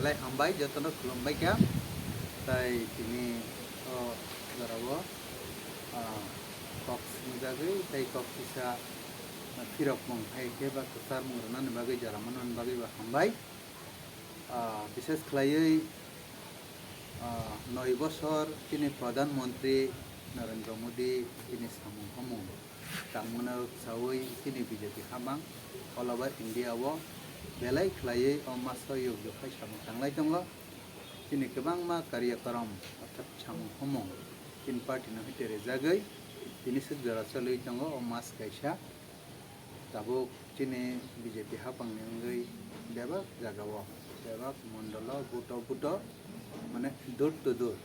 Alai hambai jotono khulumbai kya tai tini jarawo koks ni bagui tai koks isa firok mong hai ke ba kusar mong ronan bagui jaramanon bagui ba hambai বিশেষ খাইयै 9 বছর তিনি প্রধানমন্ত্রী নরেন্দ্র মোদী তিনি সামুং হামুং তাংমনার সাউই তিনি BJP হামাং all over ইন্ডিয়াও বেলাই খাইयै অমাসয় জখাই সামুং थांलाय दङ তিনি गोबां मा कार्यक्रम अर्थात सामुं हामुं तीन पार्टी न हितेरे जागै তিনি सुजरा चलै दङ अमास गायसा दाबो তিনি বিজেপি हाबांनि बेबाक जागाव बेबाक मंडल बुटो माने दूर तो दूर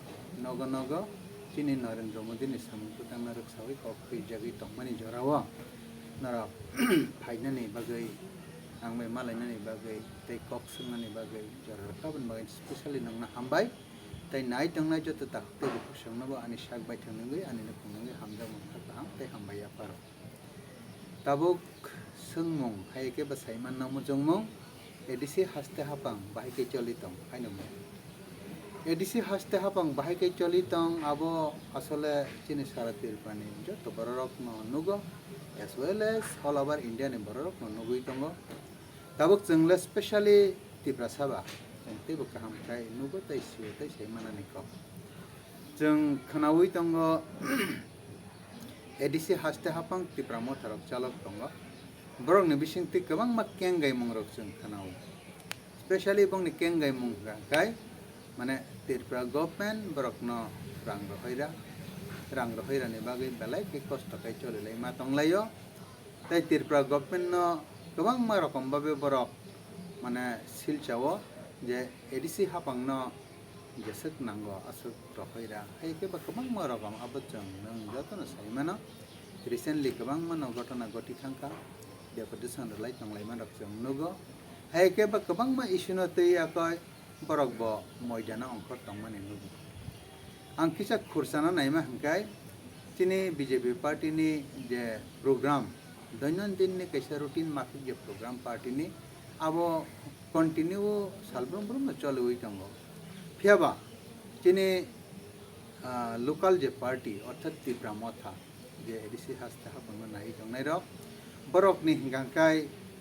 नग नग चीनी नरेंद्र मोदी नि सामुखौ थांना रक्षावै कफै जागै तंमानि जराव नरा फाइनानि बागै आंबे मालायनानि बागै तै कक सोंनानि बागै जरखाबन बागै स्पेशली नंना हामबाय तै नाय तंनाय जत ताखते बुखुसंनबो आनि साग बाय थांनोगै आनि नखुंनोगै हामजा मोनखा हाम तै हामबाय आपार ताबुक सोंमं हायके बसायमान नामो जंमं एडिसि हास्ते हापां बाहाय कै चलितं हायनमो एडिसि हास्ते हापां बाहाय कै चलितं आबो असले चिनि सारा तिरपानि जत बररक न नुगो as well as all over India नि बररक न नुगै दङ दाबुक जोंले स्पेशली तिप्रासा बा जोंते बकाहाम खाय नुगो तै सियो तै सैमानानि क जों खोनावै दङ एडिसि हास्ते हापां तिप्रामो थारक चालक दङ borok ni bisingti kabang ma kengai mongrok जों खोनाव स्पेशली बंगनि केंगाय मंगा गाय माने तिरप्रा government borok no rang rohira ni bagui belai ke कष्ट kai चलिलै मा तंलायो तै Tipra government no kabang ma rokom babe borok माने सिलचाओ जे एडिसि हापां no jesek nango asuk rohira hai ke ba kabang ma rokom abo जों नों जतनो साइमानो recently kabang ma no घटना घटि थांखा deputation relai tanglai manok जों नुगो hai ke ba kabang ma issue no tei akai borok bo moidana ongkor tongmani नुगो आं किसा खुरसाना नायमा हंखाय तिनि BJP party नि जे programme दैनन्दिन नि कैसा रूटीन माफिक जे प्रोग्राम पार्टी नि आबो कंटिन्यू सालब्रम न चलुई दङ फियाबा तिनि लोकल जे पार्टी अर्थात तिप्रा मथा जे एडिसि हास्ते हाबां नाय दंनाय रक borok ni hingangkai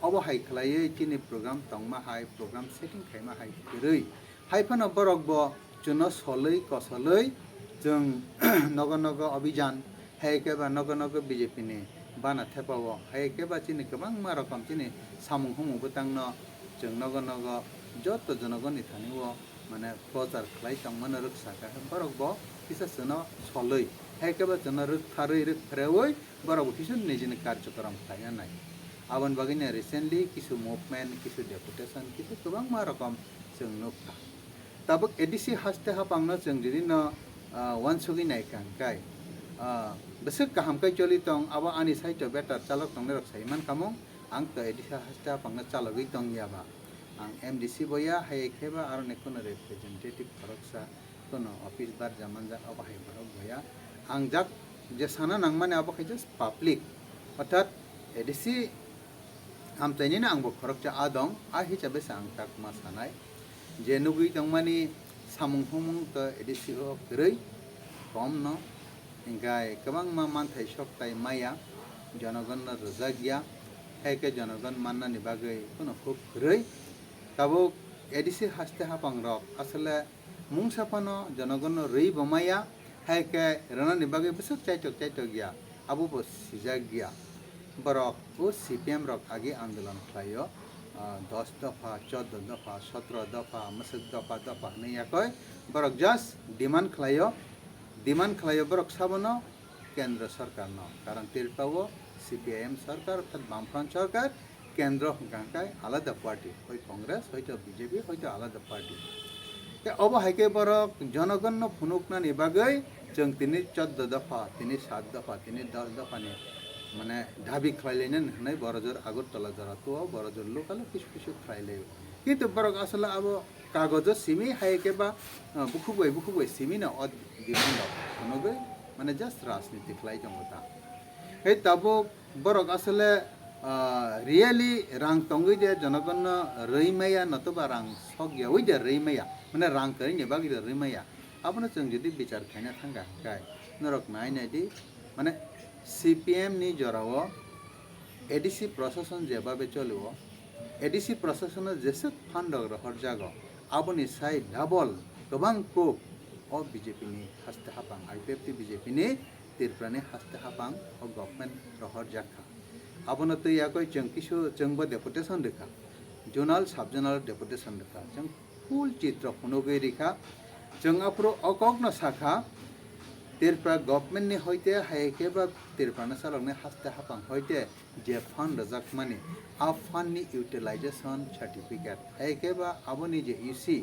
obo hai khlaiयै chini program tongma hai program setting khaima hai rei haifano borok bo chuno solei kosolei जों नग नग अभियान हायके बा नग नग बीजेपी नि बाना थेपावो हायके बा चिनि गोबां मा रकम चिनि सामुं हुमु बतांनो जों नग नग जत जनगणनि थानिवो माने प्रचार खलाय तंमन रक्षाका borok bo किसा सनो solei हायके बा जन रुख थारै रुख फ्रेवै borok किसु निजिनि कार्यक्रम खाया नाय आबन बागैनो रिसेंटली किसु मुभमेंट किसु डेपुटेशन किसु गोबां मा रकम जों नुखा ताबुक एडिसि हास्ते हापांनो जों दिनो वानसुगि नायखांखाय बेसक गाहामखाय चलि दं आबो आनि साइटो बेटार चालक दंनो रखसायमान खामु आं तो एडिसि हास्ते हापांनो चालगै दं याबा आं एमडीसी बया हायखेबा आरो नेखुनो रिप्रेजेंटेटिव खरकसा कोनो ऑफिस बार जामानजा अबाहाय बरक बया आं जाक जे साना नांमाने आबो खाय जस्ट पब्लिक अर्थात एडिसि हामचायनि ना आंबो खरकचा आदं आ हिसाबै आं ताक मा सानाय जे नुगै दंमानि सामुं हुमुं तो एडिसि ओ गरै कम न इंगाय गोबां मा मानथाय सकताय माया जनगण न रजागिया हायके जनगण माननानि बागै कोनो खुब गरै ताबो एडिसि हास्ते हापां रक असले मुं साफानो जनगण रई बमाया हायके रनानि बागै बसक चाइटक गया आबो बो सिजा गया borok o CPM rok agi आंदोलन खायो 10 दफा 14 दफा 17 दफा मसक दफा दफा नै याकय borok just demand खायो borok साबनो केंद्र सरकार न कारण तिरपावो CPIM सरकार अर्थात बामफ्रंट सरकार केंद्र हंगांखाय आलादा पार्टी हय कांग्रेस हयतो बीजेपी हयतो आलादा पार्टी ते अबो हायके borok जनगण न फुनुकनानि बागै जों तिनि 14 दफा तिनि 7 दफा तिनि 10 दफा नि माने ढाबी खाइलेन नै बरजर आगरतला जरातो बरजर लोकल किछु खाइले किन्तु बरक असला अब कागज सिमी हायके बा बुखुबै सिमी न अद दिमन नगै माने जस्ट राजनीति खाइ दंता हे तबो बरक असले रियली रां तंगई दे जनगण रईमाया नतुबा रां सगिया ओई दे रईमाया माने रां करिनि बागि दे रईमाया आपनो जों जुदि बिचार खायना थांगा गाय नरक नायनायदि माने सीपीएम नि जराव एडीसी प्रशासन जेबाबे चलिवो एडीसी प्रशासन जेसे फान्ड रहर जागो आबोनि साइ डाबल गोबां कुप ओ बीजेपी नि हास्ते हापां आईपीएफटी बीजेपी नि तिरप्रानि हास्ते हापां ओ गवर्नमेंट रहर जाखा आबोनो तैयाकय जों किसु जोंबो डेपुटेशन रेखा जोनाल सब जोनाल डेपुटेशन रेखा जों फुल चित्र फुनुगै रेखा जों आप्रो अकग्न शाखा तिरप्रा गवर्नमेंट नि होइते हायके बा तिरप्राना सालंने हास्ते हापां होइते जे फान्ड रजाक माने आ फान्ड नि यूटिलाइजेशन सर्टिफिकेट हायके बा आबोनि जे यूसी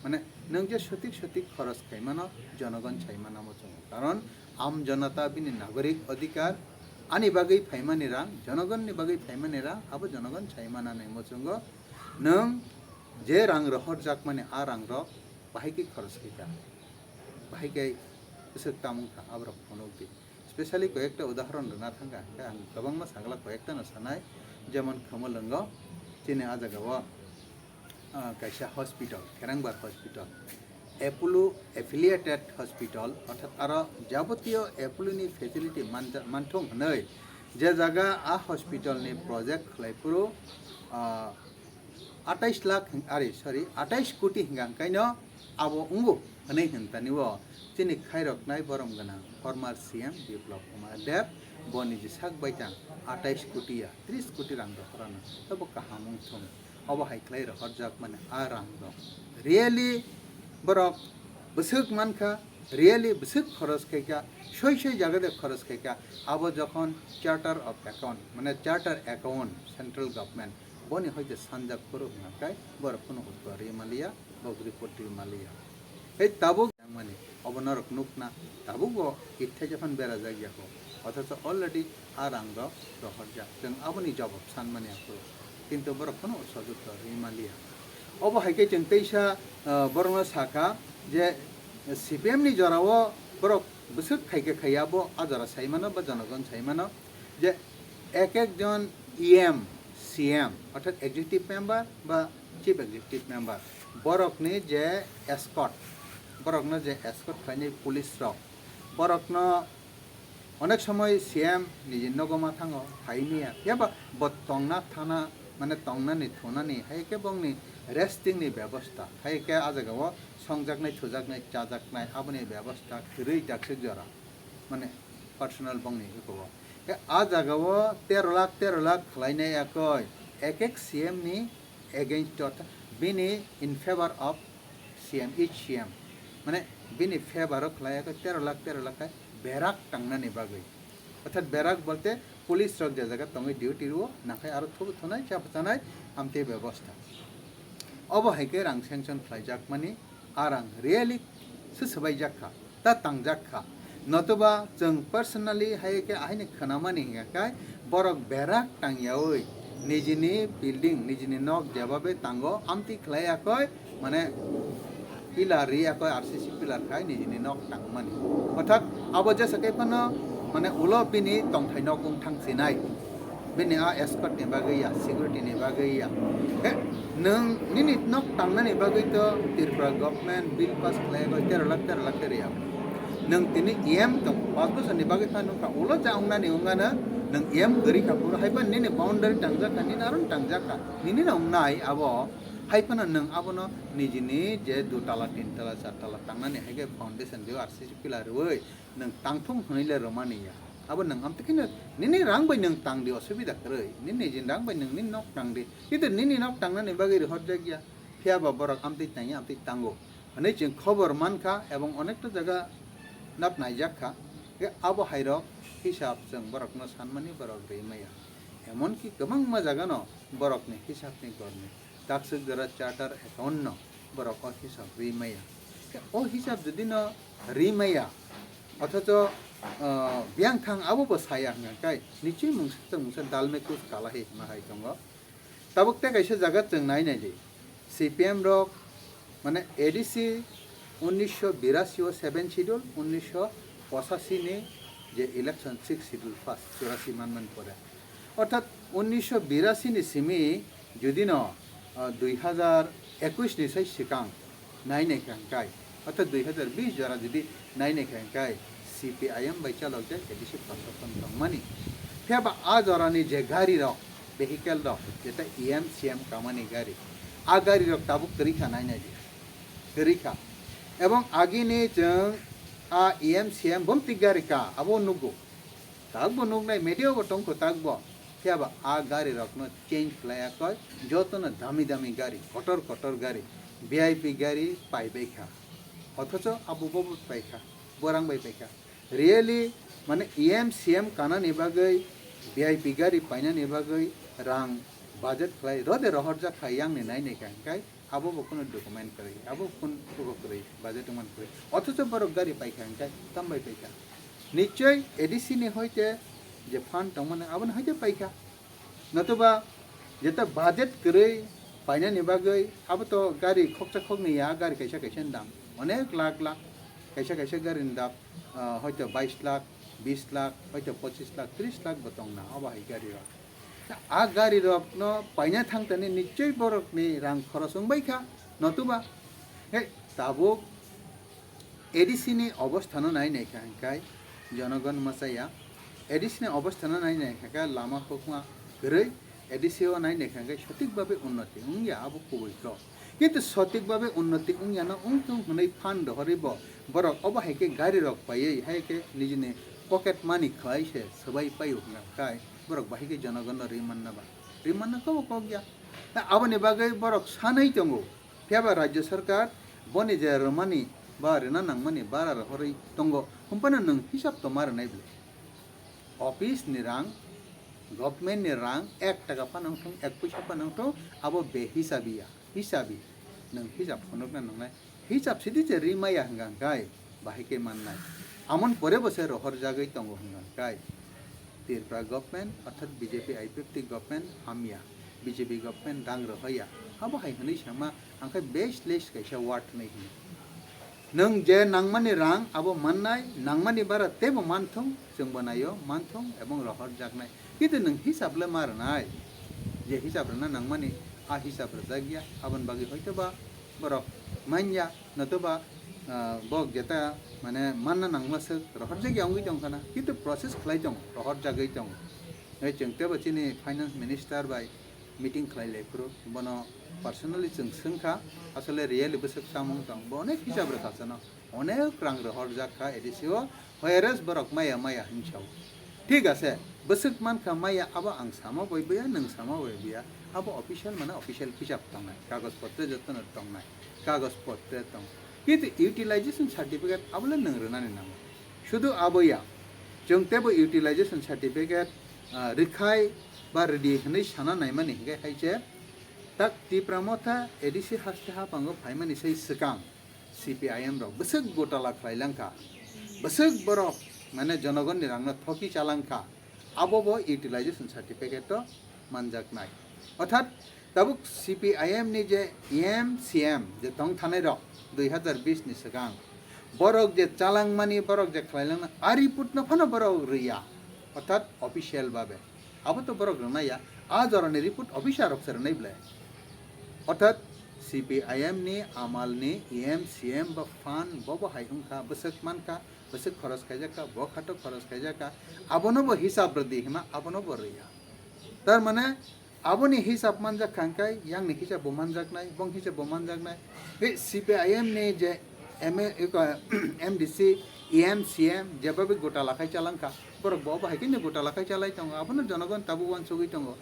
माने नों जे सঠিক सঠিক खरच खायमानो जनगण चाइमाना मचो कारण आम जनता बिनि नागरिक अधिकार आनि बागै फाइमानि रां जनगण नि बागै फाइमानि रां आबो जनगण चाइमाना नै मचोंगो नों जे रां रहर जाक माने आ रां र बाहायकि खरच खैका बाहायकै इसोर तामुखा आब्रा फनोगि स्पेशली कयेकटा उदाहरण रना थांगा आं गोबां मा सागला कयेकटा न सानाय जेमन खमलंग चिने आजागाव कायसा हॉस्पिटल केरांबार हॉस्पिटल एपोलो एफिलिएटेड हॉस्पिटल अर्थात आरो जाबतीय एपोलो नि फेसिलिटी मानथं हनै जे जागा आ हॉस्पिटल नि प्रोजेक्ट खलायपुरो 28 लाख अरे सॉरी 28 कोटी हिंगांकायनो आबो उंगु हनै हनतानिवो चिनि खायरकनाय बरम गना फॉर्मर सीएम बिप्लब कुमार देव बनि जिसाक बायतां 28 कोटिया 30 कोटी रां दखराना तब काहामुं थं अब हाइख्लाय रहर जाक माने आ रां दं रियली बरक बसुक मानखा रियली बसुक खरच खायका सय जागा दे खरच खायका अब जखन चार्टर ऑफ अकाउंट माने चार्टर अकाउंट सेंट्रल गवर्नमेंट बनि होइते सानजाक फोरो नाकाय बरफुन होतरी मालिया बगरि पट्टी मालिया हे ताबुक माने अब नरक नुकना ताबुगो इथे जखन बेरा जायगाखौ अथच अलरेडी आ रां रहर जा जों आबनि जवाब सान माने आखो किन्तु बरफुन सजुत रिमालिया अब हाइके जों तैसा बरनो साखा जे सीपीएम नि जराव बरक बसुक खायके खायाबो आजरा साइमानो बा जनगण साइमानो जे एक जन ईएम सीएम अर्थात एग्जीक्यूटिव मेंबर बा चीफ एग्जीक्यूटिव मेंबर बरकनि जे एस्कॉट बरकनो जे एस्कॉट खायनि पुलिस रक बरकनो अनेक समय सीएम निजे नगमा थाङो हाइनिया याबा बतंगना थाना माने तंगनानि थुनानि हायके बंनि रेस्टिंनि व्यवस्था हायके आजागाव संजाकनाय थुजाकनाय चाजाकनाय आबनि व्यवस्था खरै दाक्षिक जरा माने पर्सनल बंनि हको आ जागाव 13 लाख खलायनाय याकय एक सीएम नि अगेंस्ट बिनि in favour of CM etch CM माने बिनि फेवर खलायक 13 लाख बेराक टांगनानि बागै अर्थात बेराक बोलते पुलिस रक जे जगह तंगै ड्यूटी रो नाखाय आरो थुब थनाय चापचानाय आमते व्यवस्था अब हायके रां सेंक्शन खलायजाक माने आ रां रियली सुसबाय जाखा ता तांजाखा नतुबा जों पर्सनली हायके आहायनि खनामानि हिंगाखाय बरक बेराक टांगियावै निजिनि बिल्डिं निजिनि नक जेबाबे तांगो आमति खलायाखय माने पिलार रियाखय आरसीसी पिलार खाय निजिनि नक टांगमानि अर्थात अब जे सकेफानो माने उलो बिनि तंथाय नक उं थांसिनाय बिनि आ एस्कॉट नि बागैया सिक्युरिटी नि बागैया नों निनि नक टांनानि बागै तो त्रिपुरा गवर्नमेंट बिल पास खलायगो 13 लाख रिया नों तिनि एम तो 5 बोसोरनि बागै फानु का उलो जाउंनानि उंगाना नों एम गरि खापुर हायबा निनि बाउंडारि टांजाका निनि आरो टांजाका निनि नाय आबो हायफाना नों आबोनो निजिनि जे 2 ताला 3 ताला 4 ताला टांनानि हायगे फाउंडेशन जो आरसीसी पिलार वै नों टांथुम हनैले रमानिया अब नों आमतकिनो निनि रां बाय नों टांदि असुबिदा करै निनि जिन रां बाय नों निनि नक टांदि किन्तु निनि नक टांनानि बागै रहर जागिया फियाबा बरक आमति तांया आमति टांगो हनै जों खबर मानखा एवं अनेकटा जायगा नाप नायजाखा के अब हायरक हिसाब जों बरकनो सानमानि बरक रैमाया एमन कि गोबां मा जागानो बरकनि हिसाबनि गरनि दाक्षिक जरा चार्टर अकाउंट न बरक हिसाब रैमाया के ओ हिसाब जुदि न रैमाया अथच बियां थां आबो बसाया हंगाय निचि मुंसे दाल में कुछ काला हे माहाय दंग ताबुकते कैसे जगत जों नायनाय जे सीपीएम रक माने एडीसी 1982 7 शेड्यूल 1985 ने जे इलेक्शन 6 शेड्यूल फर्स्ट 84 मानमन पड़े অর্থাৎ 1982 ni simi যদি ন 2021 ni sai sikang nainai khangkai অর্থাৎ 2020 jara যদি nainai khangkai CPIM bai chalok je edisi prashasan tongmani pheba a jarani je gari rok vehicle rok jeta EMCM kamani gari a gari rok tabuk tarikha nainai je tarikha ebong agini jeng a EMCM bomti gari ka abo nugo tagbo nugnai medio bo tongko tagbo pheba a gari rok no change playa koy joto na dami dami gari kotor gari VIP gari paibai kha অথচ আবু বাবু পাইখা বরাং by পাইখা really মানে EMCM কানা নিবাগৈ VIP গাড়ি পাইনা নিবাগৈ রাং budget খাই রদে রহরজা খাইয়াং নি নাই নাই কাই Abu বকুন document করে আবু কোন পুরো করে বাজেট মান করে অথচ বড় গাড়ি পাইখা কাই তামবাই পাইখা নিশ্চয় এডিসি নি হইতে যে ফান্ড তমনে আবন হইতে পাইখা নতুবা যেটা বাজেট করে পাইনা নিবাগৈ আবু তো গাড়ি খকচা খকনিয়া গাড়ি কাইসা কাইসা দাম অনেক লাখ লাখ কাইসা কাইসা গাড়ির দাম হয়তো 22 লাখ 20 লাখ হয়তো 25 লাখ 30 লাখ বতং না আবাই গাড়ি রক আ গাড়ি রক ন পাইনা থাংতানি নিশ্চয় বরকনি রাং খরচ বাইখা নতুবা হে তাবুক এডিসিনি অবস্থান নাই নাই খাই জনগণ মাসাইয়া এডিসিনি অবস্থান নাই নাই খাকা লামা হকমা গরৈ এডিসিও নাই নাই খাই সঠিকভাবে উন্নতি উংয়া আবু কইক কিন্তু সঠিকভাবে উন্নতি উংয়ানো উংতুং হनै ফান্ড হরিব বরক অবাহাইকে গাড়ি রক পাইয়ে হাইকে নিজনে পকেট মানি খাইছে সবাই পাইও কাই বরক বাহিকে জনগণ রিমান্না কব কগিয়া আবনি বাগৈ বরক সানাই তঙ্গো ফেবা রাজ্য সরকার বনি যে রমানি বা রেনা নাংমানি বারা হरै তঙ্গো হুম্পানা নং হিসাব তো মার নাই বলে office ni rang government ni rang 1 টাকা পানাংথং 1 পয়সা পানাংথং আবো বে হিসাবিয়া hisabi nang hisap phonok na nangnai hisap sidi je rimaya hanggang kai bahike mannai amon pore bose rohor jagai tongo hanggang kai tirpra government অর্থাৎ BJP IPFT government hamya BJP government dang rohaya abo hai hani sama angkai base list kaisa ward nei hi nang je nangmani rang abo mannai nangmani bara tebo manthong jeng banayo manthong ebong rohor jagnai kitu nang hisap le marnai je hisap na nangmani a hisap rajagia aban bagi hoytoba borok manya natoba bok jeta mane manna nangmasek rohor jagi angui jong kana kitu process khlai jong rohor jagai jong ei chengte bachini finance minister bai meeting khlai lepro bono personally sengkha asole really besek samung tong bonek hisap rakasana onek rang rohor jakha edisio whereas borok maya hinchau ঠিক আছে besek man kha maya aba ang sama boibeya nang sama boibeya abo official mana official hisap tongnai kagos potre jotno tongnai kagos potre tong কিন্তু utilisation certificate আবলে নং রনানি নাম শুধু আবয়া জংতেবো utilisation certificate রিখাই বা ready হनै সানা নাইমানি গে হাইছে তাক টিপ্রামথা ADC হাসতে পাঙ্গো ফাইমানি সেই সকাম CPIM র বসক গোটালা খাইলাংকা বসক বরক মানে জনগণ নিরাংনা থকি চালাংকা আবো ইউটিলাইজেশন সার্টিফিকেট মানজাক নাই অর্থাৎ তাবুক CPIM ni je EMCM je tong thanai rok 2020 ni segang borok je chalang mani borok je khlailang ari putna phana borok riya অর্থাৎ অফিশিয়াল ভাবে আবো তো borok rnaya a jorani report officer officer nei ble অর্থাৎ CPIM ni amal ni EMCM ba fan bobo hai hungkha besek manka besek kharos khaijaka bo khato kharos khaijaka abono bo hisab rdi hima abono bo riya tar mane aboni hisap manjak khangkai yang ni hisap bomanjak nai bong hisap bomanjak nai be CPIM ni je MDC EMCM jebabe gota lakai chalangka borok bo bahai kini gota lakai chalai tongo abono jonogon tabu wan sugui tongo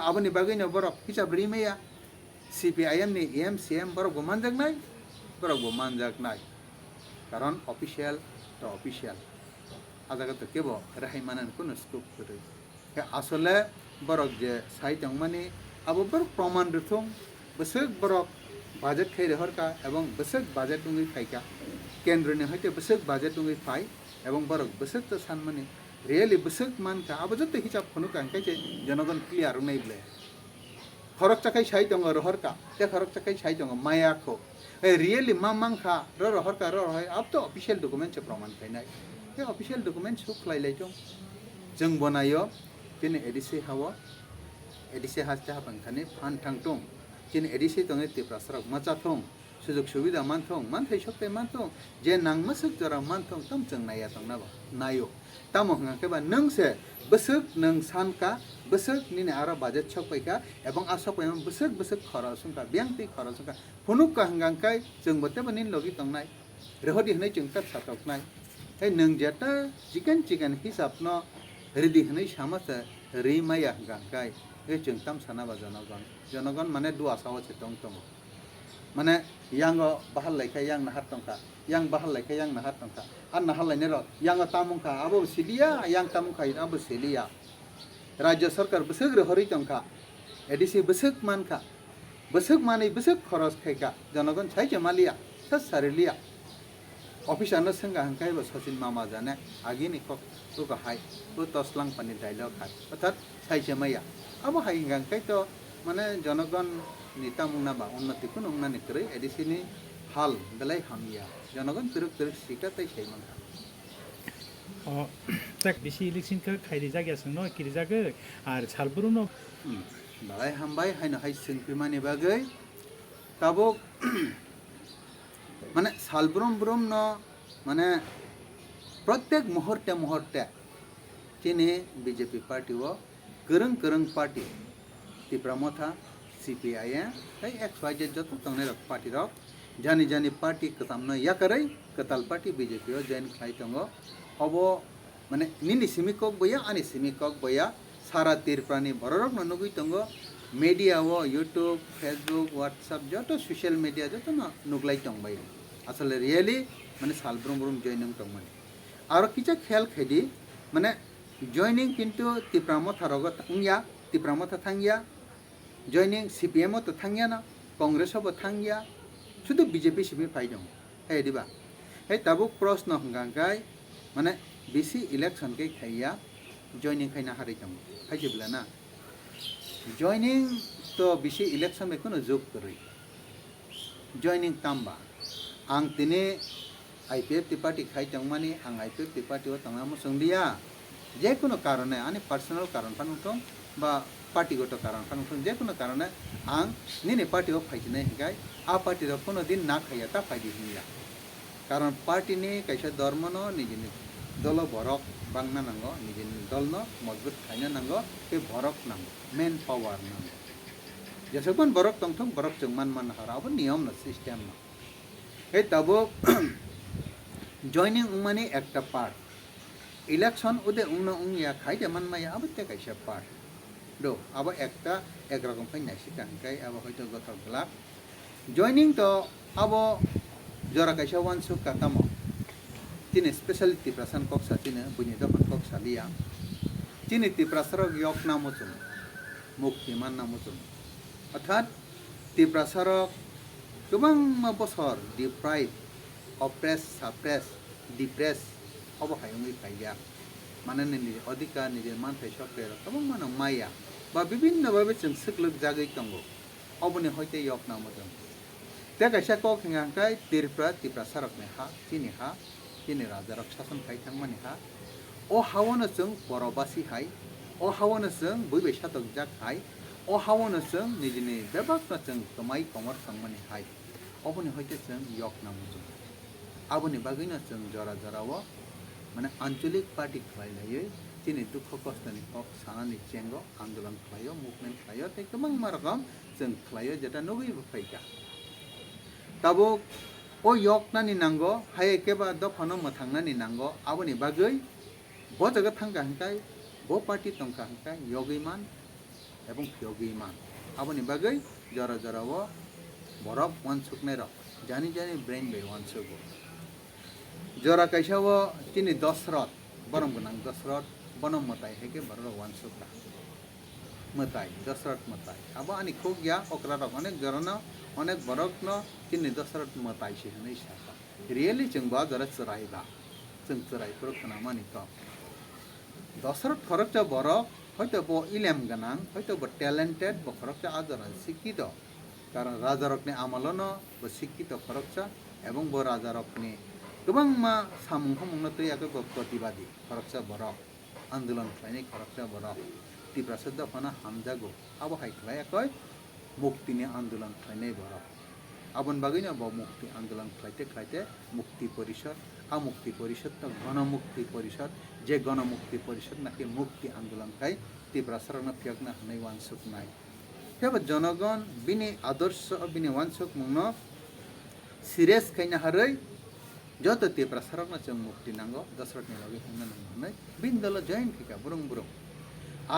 aboni bagai no borok hisap rimeya CPIM ni EMCM borok bomanjak nai karon official to official ajaga to kebo rahai manan kono scope kore asole borok je saitong mani abo borok proman ruthong besek borok budget khai rehorka ebong besek budget ungui phaika kendro ni hoite besek budget ungui phai ebong borok besek to san mani really besek manka abo jotte hisap phonu kan kaise jonogon clear unai ble khorok chakai saitong rohorka te khorok chakai saitong maya kho really mamangkha rohorka rohoi ab to official document che proman khai nai te official document su khlai lai jong jeng bonayo chini edisi hawa edisi haste hapan khani phan thang tong chini edisi tonge Tiprasa rok macha thong sujog subida man thong man thai shokte man thong je nang masuk jora man thong tam chang naya tong na ba nayo tamo hangke ba nang se besuk nang san ka besuk nini ara budget chok pai ka ebong asok pai besuk khara sung ka biang ti khara sung ka phunuk ka hangang kai chung bote banin logi tong nai rehodi hnai chung tat satok nai hey nang jeta chicken hisap no redi hnai samasa rimaya hangang kai he chung tam sana ba janagon mane dua sawo chetong tong mane yang bahal lai kai yang nahat tong ka yang bahal lai kai yang nahat tong ka an nahal lai ne ro yang tamung ka abo silia yang tamung ka abo silia Rajya Sarkar besuk rehori tong ka edisi besuk man ka besuk mani besuk khoros khai ka janagon chai jamalia sas sarilia office ano sangga hangkai ba sachin mama jane agini kok tu ka hai tu toslang pani dialogue hai অর্থাৎ chai jamaya abo hai hangkai to mane janagon nita mungna ba unnati kun ungna nikre edisi ni hal belai hamia janagon turuk sika tai sai man tak bisi election ke khairi jaga sangno kiri jaga ar salbruno Bahai hambai haino hai Hwnkhy bagai tabok মানে সালব্রম ব্রম ন মানে প্রত্যেক মুহূর্তে চিনি BJP party ও করং party টিপ্রামথা CPI এই XYZ যত তংনে rock party rock জানি পার্টি কতাম ন ইয়াকারাই কতাল পার্টি বিজেপি ও জয়েন খাই তঙ্গ হব মানে নিনি সিমিকক বয়া আনি সিমিকক বয়া সারা তীরপ্রাণী বড়রক ননুগুই তঙ্গ media wo YouTube Facebook WhatsApp joto social media joto na nuglai tongbai asale really mane salbrum joining tongmani aro kicha khel khedi mane joining kintu Tiprasa rogo thangya Tiprasa thangya joining CPM to thangya na Congress bo thangya শুধু BJP Simi পাই দং হে দিবা হে তাবু প্রশ্ন হংগাংকাই মানে BC election কে খাইয়া joining খাইনা হারি দং হাইজেবলা না joining তো বিসি ইলেকশন মে কোনো যোগ করি জয়নিং তাম্বা আং তিনে IPF পার্টি খাই দং মানে আং IPF পার্টি ও তংনা মো সংদিয়া যে কোনো কারণে আনি পার্সোনাল কারণ ফানুতং বা পার্টিগত কারণ ফানুতং যে কোনো কারণে আং নিনে পার্টি ও ফাইজনে হিগাই आ पार्टी रो कोनो दिन ना खाया ता फायदी हिया कारण पार्टी ने कैसे धर्म न निजिनि दल भरक बांगना नांगो निजिनि दल न मजबूत खाइना नांगो बे भरक नांगो मेन पावर नांगो जेसेबन भरक तंथं भरक जंगमान मान हराबो नियम न सिस्टम न हे तबो जॉइनिंग उमाने एकटा पार्ट इलेक्शन उदे उंगना उंगिया खाइदे मान माया अबते कैसे पार्ट दो अब एकटा एक रकम फाइना सिकान काई अब हयतो गथर ग्लाब joining to abo jora kaisa wan su katamo tini special Tiprasa kok satine buni do kok salia tini Tiprasa ro yok namutum mukti man namutum অর্থাৎ Tiprasa ro gobang mabosor deprive oppress suppress depress obo hayungi kaiya manane ni odhikar nijir man thai shokre gobang mano maya ba bibinno bhabe chung sikluk jagai tongo oboni hoite yok namutum Teka siya ko kay Tiprasa rok ne ha tini raja rok sason kai thangmani ha o hawana sung borobasi hai o hawana sung buibe satok jak hai o hawana sung nijini bebak na sung kamai komor thangmani hai oboni hoite sung yok namujung aboni bagui na sung jora wo mane ancholik party khlailai tini dukho kostani kok sanani chengo andolan khlayo movement khlayo te kamang maragam sung khlayo jeta nogui bhaika tabo o yok nani nango haye keba do phono mathangna nango aboni bagui bo jaga thangka hangkai bo party tongka hangkai yogiman ebong yogiman aboni bagui jara wo borok wan sukne ro jani brain be wan sugo jara kaisa wo tini Dasrat borom gunang Dasrat bonom matai heke borok wan sukta matai Dasrat matai abo ani khogya okra ro onek jarana অনেক বরক ন তিনি Dasrat matai se nei saka really chungba jara churaiba chung churai prokna mani to Dasrat khorokcha borok hoyto bo ilem ganang hoyto bo talented bo khorokcha ajara শিক্ষিত karon raja rokni amalono bo শিক্ষিত khorokcha ebong bo raja rokni gobang ma samung hamung na tei ako bo protibadi khorokcha borok আন্দোলন খাইনি খরচা বড় Tiprasa dafana hamjago abo haikhlai koi mukti ni andolan khlainai borok abon bagino bo mukti andolan khlaite mukti porishad a mukti porishad to গণমুক্তি পরিষদ যে গণমুক্তি পরিষদ নাকি মুক্তি আন্দোলন খাই Tiprasa rokno phiyakna hanai wansuk nai tebo জনগণ bini আদর্শ bini wansuk mungno serious khaina harai joto Tiprasa rokno chong mukti nango dasrat ni lagi himna nangnai bindolo join khika burung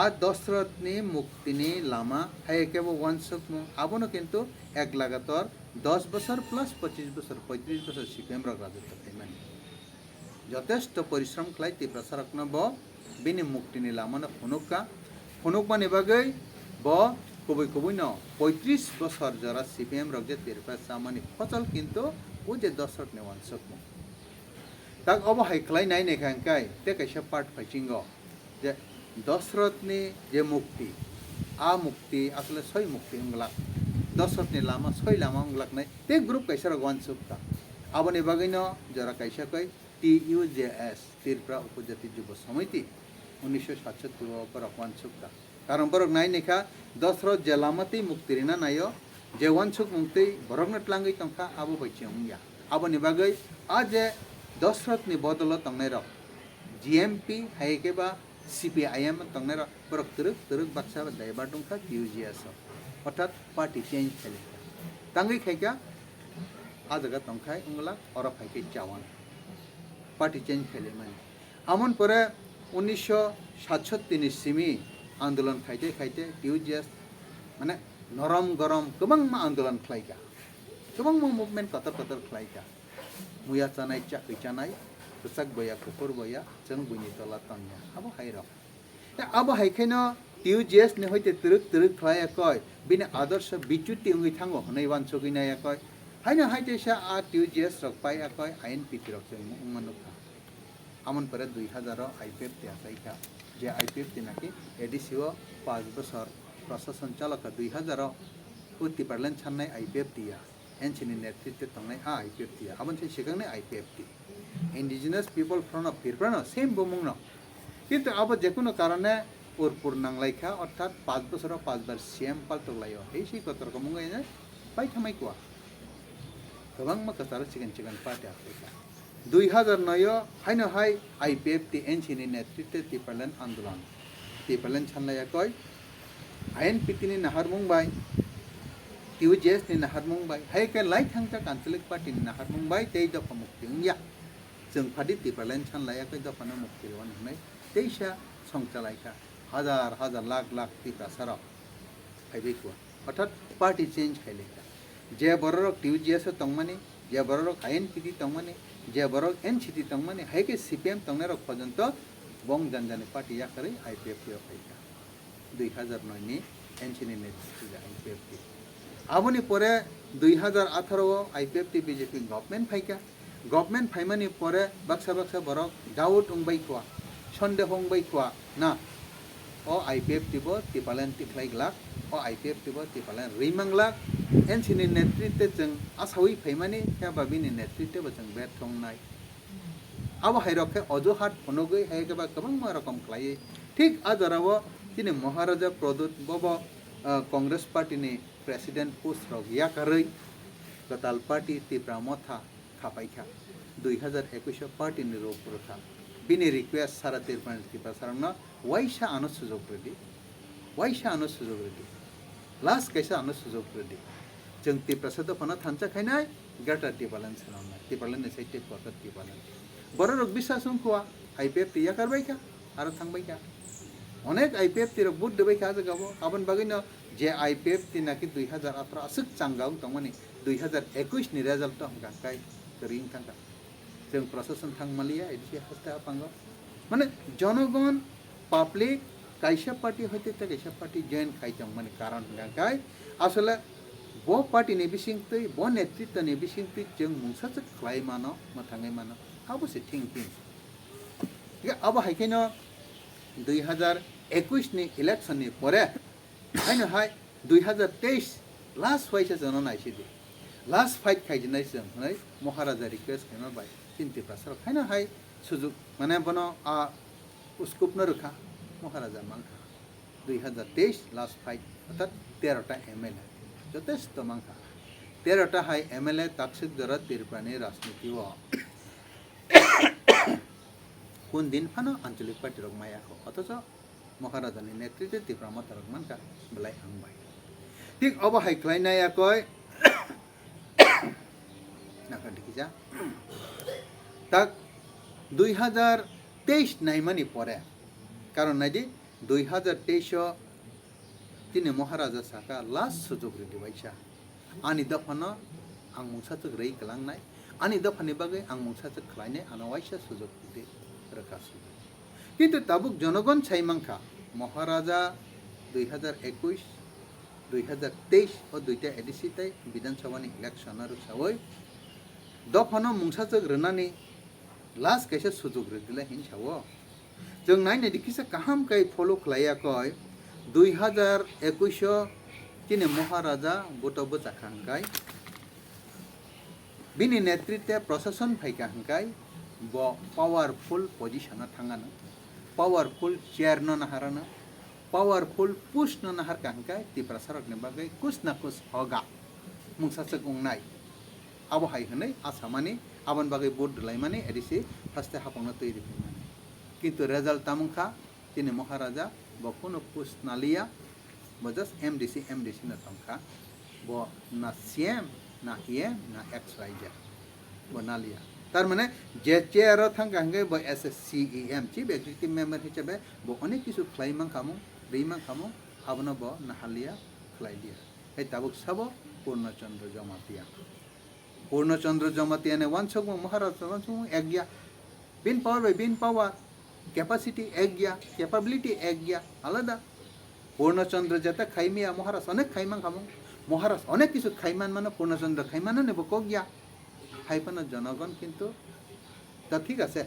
আর দশরথ নি মুক্তি নি লামা হাই কেব ওয়ানসুক মু আবনো কিন্তু এক লাগাতর 10 বছর প্লাস 25 বছর 35 বছর সিপিএম রক রাজত্ব খাইমানি যথেষ্ট পরিশ্রম খাই Tiprasa রকনো ব বিনি মুক্তি নি লামা না ফনুক মানে বাগৈ ব কবই ন 35 বছর যারা সিপিএম রক যে Tiprasa মানে ফচল কিন্তু ও যে দশরথ নি ওয়ানসুক মু তাক অব হাইক্লাই নাই নেখাঙ্কাই তে কাইসা পার্ট ফাইচিং যে দশরথনি যে মুক্তি আ মুক্তি আসলে ছয় মুক্তি উংলাক দশরথনি লামা ছয় লামা উংলাক নাই তে গ্রুপ কাইসার ওয়ানসুকতা আবনি বাগৈন যারা কাইসা কই TUJS Tirpra উপজাতি যুব সমিতি 1977 পর ওয়ানসুকতা কারণ বরক নাই নেখা দশরথ যে লামাতি মুক্তি রিনা নাইও যে ওয়ানসুক মুক্তি বরকনা টলাঙ্গই তংখা আবো বাইচি উংয়া আবনি বাগৈ আ যে দশরথনি বদল তংনাই রক GMP হাইকেবা CPIM তংনারা বরক তরুক বাচ্চা দাইবার দংখা TUJS অর্থাৎ পার্টি চেঞ্জ খেলে তাঙ্গি খাইকা আজাগা তংখাই উংলা অর ফাইকে চাওয়ান পার্টি চেঞ্জ খেলে মানে আমন পরে 1967 সিমি আন্দোলন খাইতে TUJS মানে নরম গরম গোবাং মা আন্দোলন খাইকা গোবাং মা মুভমেন্ট কতর খাইকা মুয়া চানাই চাকরি চানাই Rusak boya kupur boya jeng bunyi tola tangnya abo hairo abo haikhaino TUJS ni hoite turuk khlaya koi bini adorsho bichuti ungui thango honai wansogui na koi haina haite sa a TUJS rok pai koi ain piti rok jeng manukha amon pore 2000 IPF te asaika je IPF te naki edisio 5 বছর প্রশাসন চালক 2000 উত্তি পারলেন ছান্নাই IPF দিয়া এনচিনি নেতৃত্বে তংনাই আ IPF দিয়া আমন সেই সেখানে IPF T indigenous people from Tirpra same bomung no কিন্তু আবার যে কোনো কারণে পুরপুর নাংলাইখা অর্থাৎ 5 বছর 5 বার সিএম পাল্টলাইও এই সেই কত রকম মুঙ্গাই না পাই থামাই কোয়া গোবাং মা কাতার চিকেন পার্টি আফ্রিকা 2009 হাইনো হাই IPF টি এনচিনি নেতৃত্বে Tipalan আন্দোলন Tipalan ছানলাইয়া কয় আইএনপিটি নাহার Mumbai TUJS ni nahat mumbai hai ke lai thangta kanchalik party ni nahat mumbai tei da pamukti ya जों फादि Tipalan छानलाया कई दफाना मुक्ति वन हमें तेईसा संचालायका हजार लाख Tiprasa रक फाइबेकुआ अर्थात पार्टी चेंज खाइलेका जे बररक TUJS तंगमाने जे बररक INPT तंगमाने जे बररक NCT तंगमाने हाय के CPM तंगनेरक पर्यंत बंग जानजाने पार्टी या करे IPF यो फाइका 2009 नि NCT नेतृत्व IPF आबोनि परे 2018 IPF BJP गवर्नमेंट फाइका गवर्नमेंट फाइमानि परे बाक्सा बरक डाउट उंबाय खोआ सन्देह उंबाय खोआ ना ओ IPF टिबो Tipalan टिख्लाइग्लाक ओ IPF टिबो Tipalan रिमांग्लाक एनसिनि नेतृत्व जों आसावि फाइमानि याबाबिनि नेतृत्व जों बेथंनाय आबो हायरखे अजहात फनगै हायगबा गोबां रकम खालायो ठीक आजारावो दिनै महाराजा प्रदुत बबो कांग्रेस पार्टीनि प्रेसिडेंट पोस्ट रक याकारै गताल पार्टी Tipra मथा खापाइखा 2021 पार्टी नि रोग था बिनि रिक्वेस्ट सारा Tiprasa रंगना वाइसा आनो सुजोग रेडी लास्ट कैसा आनो सुजोग रेडी जों Tiprasa तो फना थानचा खाइनाय गाटा Tipalan सनामना Tipalan ने साइटे पकड़ Tipalan बरो रोग बिसासुं खोआ IPF तिया करबाइखा आरो थांबाइखा अनेक IPF तिर बुट देबाइखा जगाबो आबन बागैनो जे IPF तिनाकि 2018 असुक चांगाव तंगमानि 2021 नि रिजल्ट हमगांकाय करिं थांगा जों प्रशासन थांमालिया एदिसे हस्ता पांगो माने जनगण पाब्लिक कायसा पार्टी होते त कायसा पार्टी जॉइन खाइतों माने कारण गांकाय आसले बो पार्टी नि बिसिंगतै बो नेतृत्व नि बिसिंगतै जों मुंसाच खलाय मानो मथाङै मानो आबोसे थिंकिं अब हाइकेनो 2021 नि इलेक्शन नि परे हाइनो हाय 2023 लास्ट फाइसा जनो नायसिदि लास्ट फाइट खाइजनाय जों नै महाराजा रिक्वेस्ट केनो बाय Tiprasa हाइनो हाय सुजुग माने बनो आ उसकुप न रखा महाराजा मांखा 2023 লাস্ট ফাইট অর্থাৎ 13টা এমএলএ যথেষ্ট মাংখা 13টা হাই এমএলএ তাকসিক দ্বারা ত্রিপুরানি রাজনীতি কোন দিন ফানো আঞ্চলিক পার্টি রক মায়াখো অথচ মহারাজানি নেতৃত্বে ত্রিপুরা মাতারক মানকা বেলায় হাंबाय ঠিক অবহাই খাইনায়া কয় নাকা দেখিছা তাক 2023 নাইমানি পরে কারণ নাইদি 2023 তিনি মহারাজা সাকা লাস্ট সুযোগ রেডি বাইছা आनी दफानो आं मुंसाचो रई गलांनाय आनी दफानि बागै आं मुंसाचो खलायनाय आनावाइसा सुजुग दे रखासु किन्तु ताबुक जनगण छाइमांखा महाराजा 2021 2023 और दुईटा एडिसि ताई विधानसभानि इलेक्शन आरो सावै दफानो मुंसाचो रनानि लास्ट कैसे सुजुग रेदिला हिंसावो जों नायनाय दिखिसा काहाम कै फलो खलायाखै 2021 তিনি মহারাজা বতব জাখাंखाय बिनि नेतृत्वे प्रशासन फाइखांखाय ब पावरफुल पोजिशन थांगानो पावरफुल चेयर न नाहारानो पावरफुल पुश न नाहारखांखाय तिप्रासा रकनि बागै कुछ ना कुछ होगा मुंसासे गंनाय आबहाय हनै आसामानि आबन बागै बोर्ड लायमानि एदिसि फास्टे हापांनो तैरि फैमानि किन्तु रिजाल्ट तामुखा तिनि महाराजा बखुनो पुश नालिया बजस एमडीसी न तंखा वो ना सीएम ना ईएम ना एक्सवाइजे वो ना लिया तार माने जे चेयर थांगा हंगे वो एसएससीईएम चीफ एग्जीक्यूटिव मेंबर हिसाबे वो अनेक किसु फ्लाइमां खामु रीमां खामु आबनो वो नाहालिया फ्लाई दिया हे ताबुक सबो पूर्णचंद्र जमातिया ने वांसक महाराज वांसक एक गया बिन पावर कैपेसिटी एक गया कैपेबिलिटी एक गया आलादा पूर्णचंद्र जाता खाइमिया महाराज अनेक खाइमान खामो महाराज अनेक किसु खाइमान मानो पूर्णचंद्र खाइमान नेबो को गया हाइपानो जनगण किन्तु ता ठीक आछे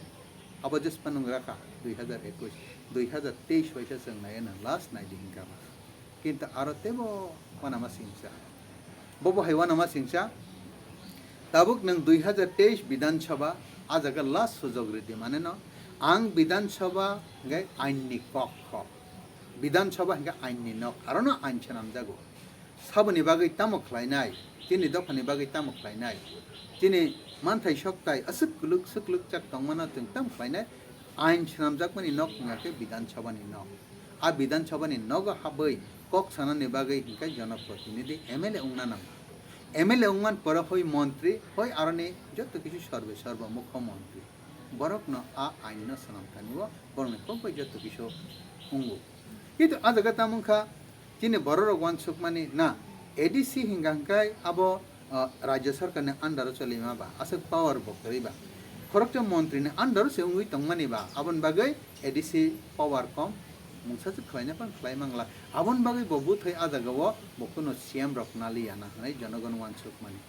अबजेस पानुं राखा 2021 2023 वैसा जों नायना लास्ट नाइदि हिंगाबा किन्तु आरो तेबो वानामा सिंसा बबो हाइवानामा सिंसा ताबुक नों 2023 विधानसभा आजागा लास्ट सुजोग रेदि माने न आं विधानसभा गे आइननि पक्ष विधानसभा हिंगा आइननि न कारण आइन छनाम जागो सबनि बागै तामो खलायनाय तिनि दफानि बागै तामो खलायनाय तिनि मानथाय सकताय असुकलुक सुकलुक चाक तंगमाना जों ताम खलायनाय आइन छनाम जागमानि नक हिंगाके विधानसभानि न आ विधानसभानि नग हाबै कक सानानि बागै हिंगा जनप्रतिनिधि एमएलए उंनानाम एमएलए उंमान पर हय मंत्री हय आरनि जत किछु सर्व मुख्यमंत्री बरक न आ आइन न सनाम थानिव बरने पपै जत किछु उंगु किन्तु आजागा तामुखा तिनि बरर वानसुक माने ना एडीसी हिंगांखाय अब राज्य सरकार ने अंडर चलिमाबा असक पावर बकरिबा खरकचा मंत्री ने अंडर से उंगुइ तंगमानिबा आबन बागै एडीसी पावर कम मुंसासु खलायना पान खलायमांगला आबन बागै बबु थै आजागाव बखुनो सीएम रखनालिया ना हनै जनगण वानसुक माने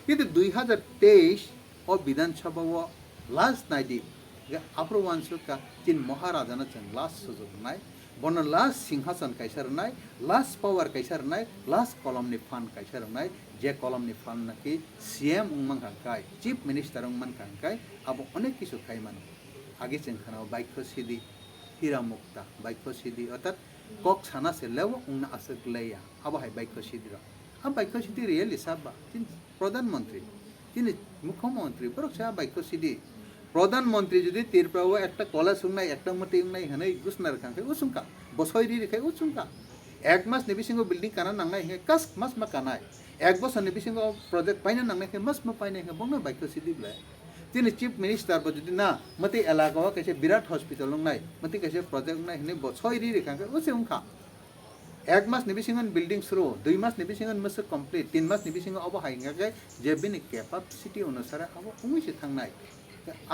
किन्तु 2023 ओ विधानसभा लास्ट नाइदि आफ्रो वानसुका तिन महाराजाना जों लास्ट सुजुग नाय बन लास्ट सिंहासन कैसारनाय लास्ट पावर कैसारनाय लास्ट कलमनि फान कैसारनाय जे कलमनि फान नाकि सीएम उंमांखांखाय चीफ मिनिस्टर उंमांखांखाय अब अनेक किसु खायमान आगे जों खानाव बाइक्य सिदि हीरा मुक्ता बाइक्य सिदि अर्थात कक साना से लेव उंना आसक लेया अब हाय बाइक्य सिदि र आ बाइक्य सिदि रियली साबा तिन प्रधानमंत्री तिनि मुख्यमंत्री बरकसा बाइक्य सिदि प्रधानमंत्री जुदि तिरप्राव एकटा कलेज उंनाय एकटा मते उंनाय हनै गुसनार खांखाय उसुंका बसयरि रेखाय उसुंका एक मास नि बिसिंगो बिल्डिं काना नांनाय हे कास मास मा कानाय एक बसर नि बिसिंगो प्रोजेक्ट पाइना नांनाय हे मास मा पाइनाय हे बंनो बाइक्य सिदि ब्ले तिनि चीफ मिनिस्टर ब जुदि ना मते एलाकाव कैसे विराट हॉस्पिटल उंनाय मते कैसे प्रोजेक्ट उंनाय हनै बसयरि रेखांखाय उसुंका एक मास नि बिसिंगन बिल्डिंग शुरू 2 मास नि बिसिंगन मस कंप्लीट 3 मास नि बिसिंगो अब हाइंगाय जे बिनि कैपेसिटी अनुसार अब उंगैसे थांनाय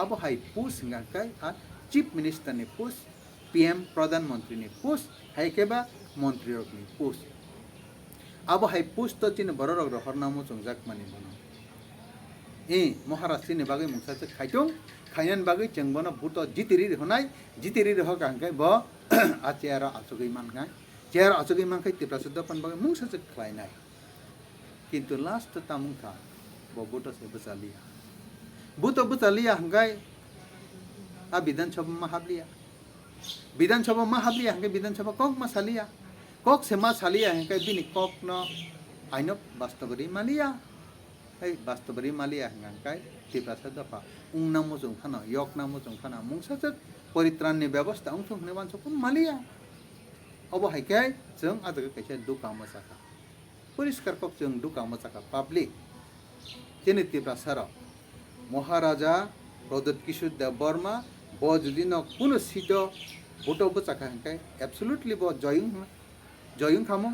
अब हाई पोस्ट हिंगाखाय आ चीफ मिनिस्टर ने पोस्ट पीएम प्रधानमंत्री ने पोस्ट हाई केबा मंत्री रकनि पोस्ट अब हाई पोस्ट तो तिन बरर रहरनामो जोंजाक माने बनो ए महाराष्ट्र नि बागै मुंसासे खायथं खायनान बागै जोंबनो भूत जितिरि रह गांखाय ब आचेर आचुगै मानखाय चेयर आचुगै मानखाय तिप्रासा दपन बागै मुंसासे खायनाय किन्तु लास्ट तामुखा बबुत से बसालिया बुतो बुचालिया हंगाय आ विधानसभा में हाबलिया हंगे विधानसभा cock Masalia kok sema salia hengkai bini kok no ainop bastobari malia hei bastobari malia hengkai Tiprasa dapa ungna mujung khana yokna mujung khana mungsajak poritranni ব্যবস্থা ungthung hne bansokun malia obo haikai jeng adaga kaisa duka masaka poriskar kok jeng duka masaka public jeni Tiprasa ro Maharaja Pradot Kishore Dev Burma bo jodi no kuno sito voto bachaka hengkai absolutely bo joyung khamo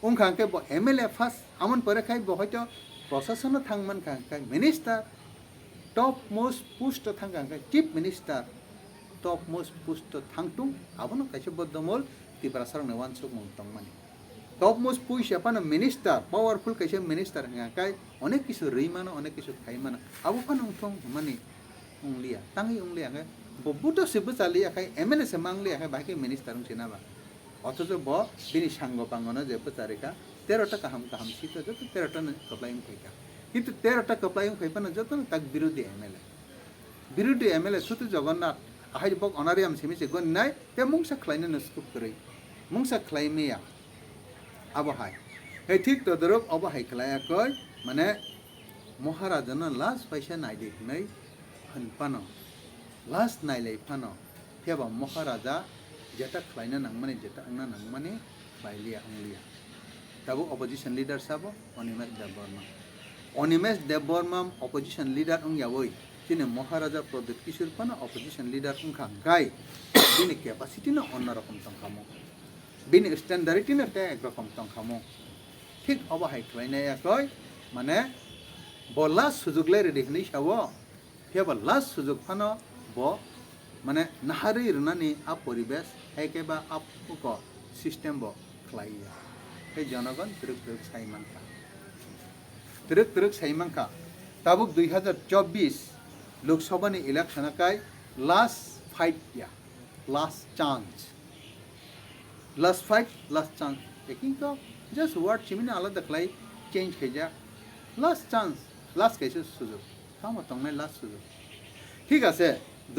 ungkhangke bo MLA first amon pore khai bo hoyto প্রশাসন থাংমান খাংখাই minister top most post থাংখাই chief minister top most post থাংটুং আবনো কাইছে বদ্ধমল Tiprasa rang newan sok mungtong mani top most পুইশ আপানো মিনিস্টার পাওয়ারফুল কাইছে মিনিস্টার খাংখাই অনেক কিছু রইমানো অনেক কিছু খাইমানো আবো ফান উংথং মানি উংলিয়া তাঙ্গি উংলিয়া খাই ববুটো সিবু চালিয়া খাই MLA সে মাংলিয়া খাই বাকি মিনিস্টার সিনাবা অথচ ব বিনি সাঙ্গ পাঙ্গনো যে প্রচারিকা 13টা kaham sito joto 13টা kaplayung khaika kintu 13টা kaplayung khaipana joto tak birudi MLA sutu Jagannath ahai bok onariam semise gon nai te mungsa khlaina naskup korei mungsa khlaimeya abo hai he thik to dorok abo hai khlaya koi mane Maharaja na last paisa nai dik nai hanpano last nai lei pano theba Maharaja jeta khlaina nangmani jeta angna nangmani khlailia anglia Tabu opposition leader sabo Onimesh Dev Burma opposition leader ung yawoi tine Maharaja Pradot Kishore pana opposition leader ung khangkai bini capacity na onna rokom tongkhamo bini standardity na te ek rokom tongkhamo thik obo hai khlaina yakoi mane bola sujug le ready hni sawo theba last sujug phano bo mane nahari runani a poribesh heke ba ap ko system bo khlaiya hey Jana Gana तिरुक साइमांखा Tabuk 2024 Lok Sabha नि election काय last fight या last chance लेकिन तो just word चिमिना आलादा खलाई change खैजा last chance last कैसे सुजुग कामो तंगनाय last सुजुग ठीक আছে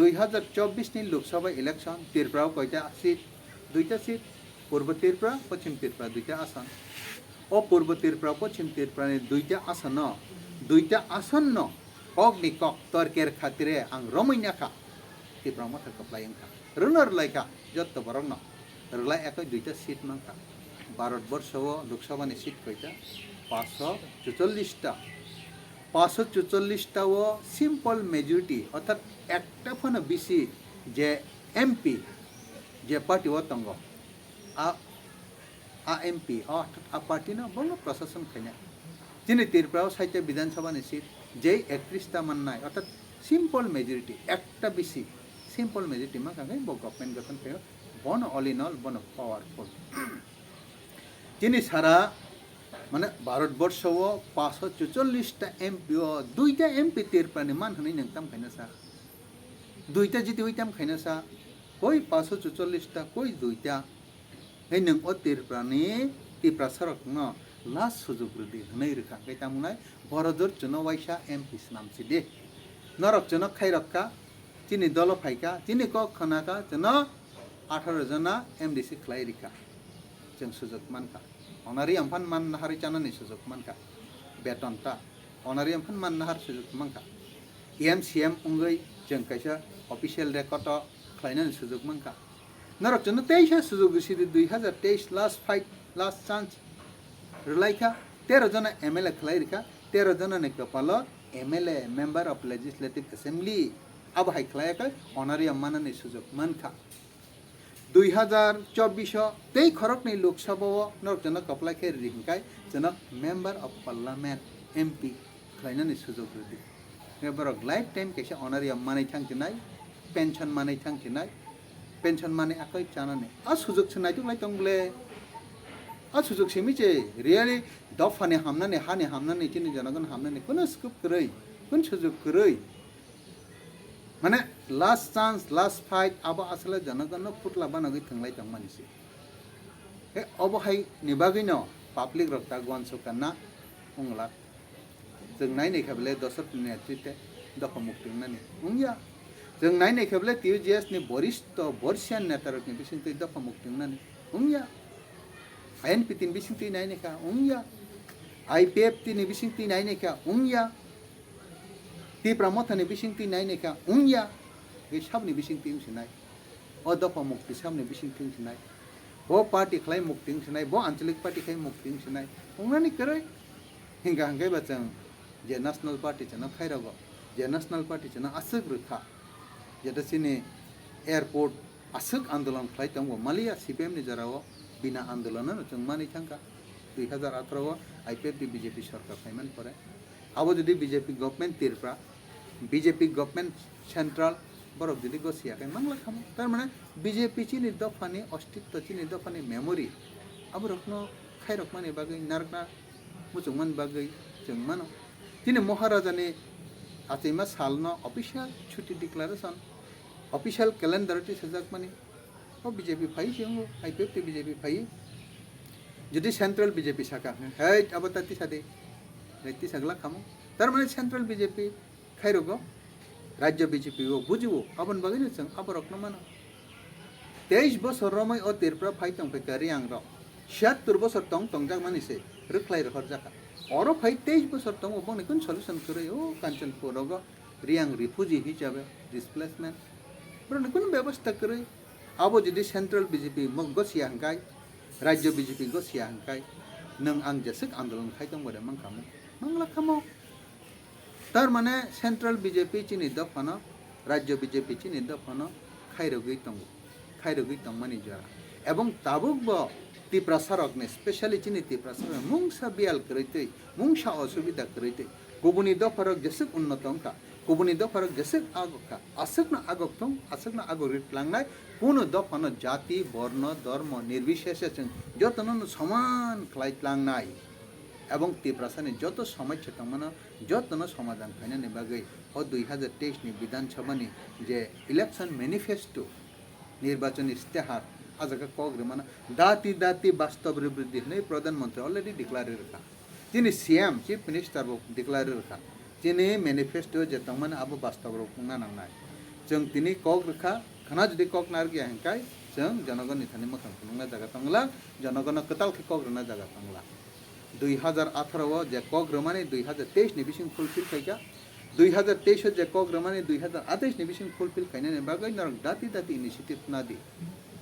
2024 नि लोकसभा इलेक्शन त्रिपुरा कयटा सीट दुईटा सीट पूर्व त्रिपुरा पश्चिम त्रिपुरा दुईटा आसन ओ पूर्व त्रिपुरा पश्चिम त्रिपुरा नि दुईटा आसन न कगनि कक तर्केर खातिरे आं रमैनाखा त्रिपुरा माथा कप्लायंखा रुनर लायखा जत्त बरक न रलाय एकै दुईटा सीट मांखा भारतवर्ष लोकसभा नि सीट कयटा 544 टा ও সিম্পল মেজরিটি অর্থাৎ একটা ফোন বেশি যে এমপি যে পার্টি অতঙ্গ एमपी पार्टी ना बंग प्रशासन खाना जिन्हें त्रिपुरा साहित्य विधानसभा ने सीट जे 31टा मानना अर्थात सिम्पल मेजरिटी एक बेसि सिम्पल मेजरिटी मा कहीं गवर्नमेंट गठन थे बन ऑल इन ऑल बन पावरफुल जिन्हें सारा माने भारतवर्ष 544टा एमपी दुईटा एमपी त्रिपुरा ने मान हनै नंगताम खाइनासा दुईटा जिति ओइताम खाइनासा कोई 544टा कोई दुईटा हे नों त्रिपुरानि Tiprasa rokno last sujug rudi hnai rikha kai tamunai borodor jono waisa MP namsi de norok jono khairokka tini dolo phaika tini kok khanaka jono 18 jona MDC khlai rikha jeng sujug manka onari ampan man nahari chanani sujug manka betonta onari ampan man nahar sujug manka EMCM ungai jeng kaisa official record khlainan sujug manka Narok jono 23 sujug sidi 2023 last fight last chance Rulaika 13 jona MLA khlai rikha 13 jona ne kapalo MLA member of legislative assembly ab hai khlai ka honorarium manani sujug manka 2024 tei khorok nei lok sabha narok jona kaplai khe ringkai jona member of parliament MP khlainani sujug rudi neborok lifetime kaisa honorarium manai thangtinai pension manai thangtinai pension money akai chanane a sujug chnai tu lai tongle a sujug semiche really dofane hamnane hane hamnane chini janagon hamnane kono scoop krei kun sujug krei mane last chance last fight aba asale janagon no putla banagi thanglai tangmanisi he obo hai nibagino public rokta gwan sukana ungla jeng nai nei khable dosat netrite dokhomuktingnani ungya जों नायनाय खेबले TUGS नि बरिष्ठ बर्षियान नेतारकनि बिसिंतै दफा मुक्तिंनानै उंया INP tin bising tin nai neka ungya IPF tin bising tin nai neka ungya Tiprasa ni bising tin nai neka ungya ge sabni bising tin sinai o dopa mukti sabni bising tin sinai bo party khlai mukti sinai bo anchalik party khai mukti sinai ungani karai hinga hangai bachang je national party chana khairago je national party chana asuk rukha jeta sini airport asuk andolan khlai tangbo malia CPM ni jarao bina andolan no chungmani thangka 2018 IPF di BJP sarkar khaiman pore abo jodi BJP government tirpra BJP government central borok jodi gosia kai mangla khamo tar mane BJP chini dofani ostitto chini dofani memory abo rokno khairok mani bagai narkna muchungman bagai chungmano tini maharaja ni atima salno official chuti declaration official calendar ti sajak mani o BJP phai singo IPF ti BJP phai jadi central BJP saka hey abatati sade reti sagla khamo tar mane central BJP khairogo राज्य BJP वो बुझो अपन बगैर संग अब रखना माना 23 बছর रमाय ओ तेरप्रा phi तंग पे करी आंग रो 76 बছর तंग तंगजाक मानि से रखलाय रखर जाका और फाइ 23 बছর तंग ओबं ने कोन सॉल्यूशन करे ओ कांचनपुर रगो रियांग रिफ्यूजी हिसाबे डिस्प्लेसमेंट ब्रने कोन व्यवस्था करे अब जदि सेंट्रल बीजेपी मगसिया हंगाय राज्य बीजेपी गसिया हंगाय नों आं जसक आंदोलन खाइ तंग बरे मंखामो मंगला खामो तार माने सेंट्रल बीजेपी चिनि दफानो राज्य बीजेपी चिनि दफानो खाइरगै तंग मानि जरा एवं ताबुक ब तिप्रासा रगने स्पेशली चिनि तिप्रासा मुंगसा बियाल करैते मुंगसा असुविधा करैते गुबुनि दफारक जसक उन्नतंका गुबुनि दफारक जसक आगका आसकना आगकथं आसकना आगरित लांनाय कोनो दफानो जाति वर्ण धर्म निर्विशेषे जतन समान ख्लाइट लांनाय এবং তিপ্রাসানি যত সমস্যা তমনা যতন সমাধান খাইনানি বাগৈ ও 2023 নি বিধানসভানি যে ইলেকশন ম্যানিফেস্টো নির্বাচনী ইস্তেহার আজকে কগ্রে মানে দাতি দাতি বাস্তব বৃদ্ধি নেই প্রধানমন্ত্রী অলরেডি ডিক্লেয়ার রাখা যিনি সিএম চিফ মিনিস্টার ডিক্লেয়ার রাখা যিনি ম্যানিফেস্টো যে তমনা আবো বাস্তব রূপনা নাংনাই जों তিনি কক রাখা খানা যদি কক নার গিয়া হেনকাই जों জনগণনি থানি মতন খুলনা জায়গা তংলা জনগণ কতাল কে কক রনা জায়গা তংলা 2018 जे कॉग रमाने 2023 नि बिसिं फुलफिल खायगा 2023 जे कॉग रमाने 2028 नि बिसिं फुलफिल खायनाने बागै नरक दाति दाति इनिशिएटिभ नादि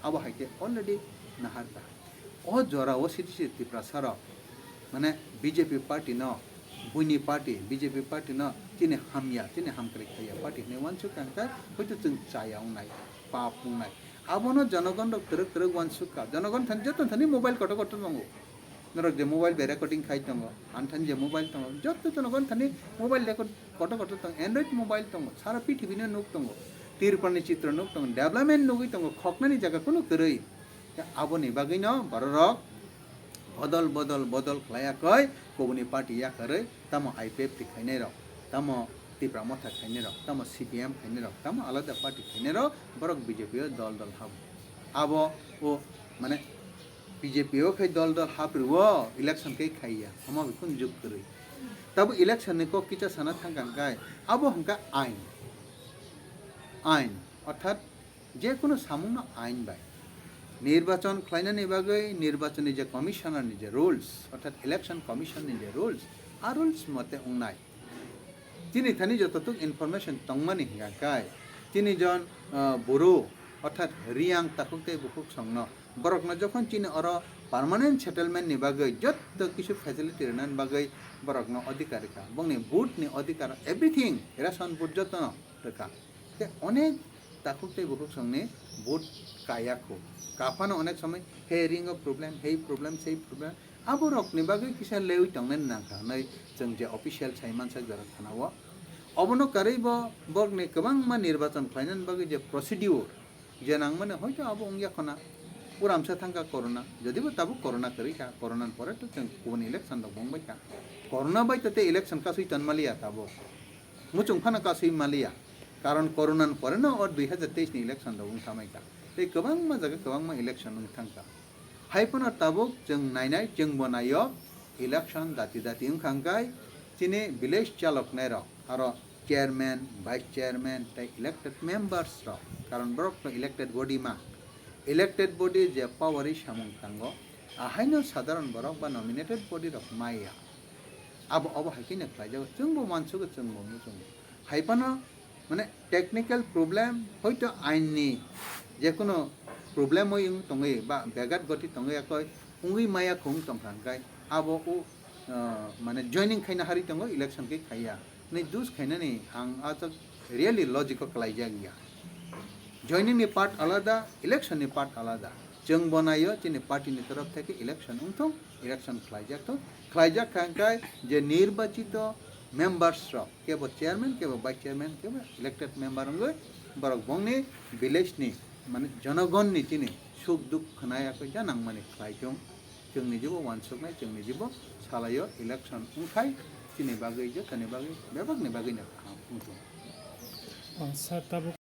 अब हाइके अलरेडी नाहारता ओ जरा ओ सिटी तिप्रासा माने बीजेपी पार्टी न बुनि पार्टी बीजेपी पार्टी न तिने हामिया तिने हामक्राइ खाया पार्टी ने वानसु कांका हयतो जों चायाव नाय पापुं नाय आबनो जनगण तरक तरक वानसु का जनगण थान जतन थानि मोबाइल कट कट दंगो नरक जे मोबाइल बे रेकर्डिंग खाइ दंगो आनथान जे मोबाइल दंगो जत जनगण थानि मोबाइल रेकर्ड कट कट दंग एंड्रॉइड मोबाइल दंगो सारा पृथ्वीनि नुक दंगो तिरपानि चित्र नुक दंगो डेभलपमेंट नुगै दंगो खकनानि जागा कुनु करै आबोनि बागै न भारत बदल बदल बदल खलायाखै गुबुनि पार्टी या करै तामो आईपीएफ ति खाइनै र तामो तिप्रासा खाइनै र तामो सीपीएम खाइनै र तामो आलादा पार्टी खाइनै र बरक बीजेपी दल दल हाब आबो ओ माने बीजेपी खाइ दल दल हाब रुओ इलेक्शन कै खाइया हम बेखौन जुग करै तब इलेक्शन ने को किचा साना थांगांगाय आबो हंका आइन अर्थात जे कोनो सामुनो आइन बाय निर्वाचन खालायनायनि बागै निर्वाचननि जे कमिशनारनि जे रुल्स अर्थात इलेक्शन कमिशननि जे रुल्स आ रुल्स मते उंनाय तिनि थानि जततुक इनफरमेशन तंगमानि हिगाकाय तिनि जन बुरु अर्थात रियांग ताकुते बुकुक संग बरकना जखन चिनि अर पार्मानेंट सेटलमेंट नि बागै जत किछु फैसिलिटी रनान बागै बरकना अधिकारिका बंगनि बुट नि अधिकार एवरीथिंग रेशन बुट जतन रका ते अनेक ताकुते बुकुक संगनि बुट कायाखौ काफानो अनेक समय हेयरिंग प्रॉब्लम हे प्रॉब्लम से प्रॉब्लम आबो रकनि बागै किसा लेउ तंगन नाखा नै जों जे ऑफिशियल साइमान सा जरा थानाव अबनो करैबो बगनि गोबां मा निर्वाचन खालायनायनि बागै जे प्रोसिडिउर जे नां माने हयतो आबो अंगिया खना उरामसा थांगा कोरोना जदिबो ताबो कोरोना करिखा कोरोना परे तो जों गुबुन इलेक्शन दं बंबायखा कोरोना बायते इलेक्शन का सुइ तनमालिया ताबो मुचुं फाना का सुइ मालिया कारण कोरोना परे न और 2023 नि इलेक्शन दं थामायका ते गोबां मा जागा गोबां मा इलेक्शन नों थांका हायपना ताबो जों नायनाय जों बनायो इलेक्शन दाति दाति ओंखांगाय तिनि विलेज चालक नाय र आरो चेयरमैन वाइस चेयरमैन ते इलेक्टेड मेंबर्स र कारण बरक इलेक्टेड बॉडी मा इलेक्टेड बॉडी जे Pavri सामुं थांगो ahaino sadharan borok ba nominated body rok maya abo abo haikine khlaijak chungbo mansugo chungbo mujung haipano মানে টেকনিক্যাল প্রবলেম হয়তো আইননি যে কোনো প্রবলেম হই তঙ্গই বা বেগাত গতি তঙ্গই কয় উঙ্গি মায়া খুং তংখানকাই আবো ও মানে জয়নিং খাইনা হারি তঙ্গ ইলেকশন কে খাইয়া नै দুস খাইনা নি আং আজ রিয়েলি লজিক কলাইজা গিয়া জয়নিং नि পার্ট আলাদা ইলেকশন नि পার্ট আলাদা जों बनायो जोंनि पार्टीनि तरफ থেকে ইলেকশন उंथों ইলেকশন খাইজাক খাंखाय যে নির্বাচিত मेम्बार्स केवो चेयरमैन केवो वाइस चेयरमैन केवो इलेक्टेड मेम्बर होंगे बरक बंगनी विलेज नि माने जनगण नि तिनि सुख दुख खनायाखै जानां माने खाइजों जोंनि जिबो वानसुकनाय जोंनि जिबो सालायो इलेक्शन उंखाय तिनि बागै जो तनि बागै बेबागनि बागैनो उंथों স্যার তাবো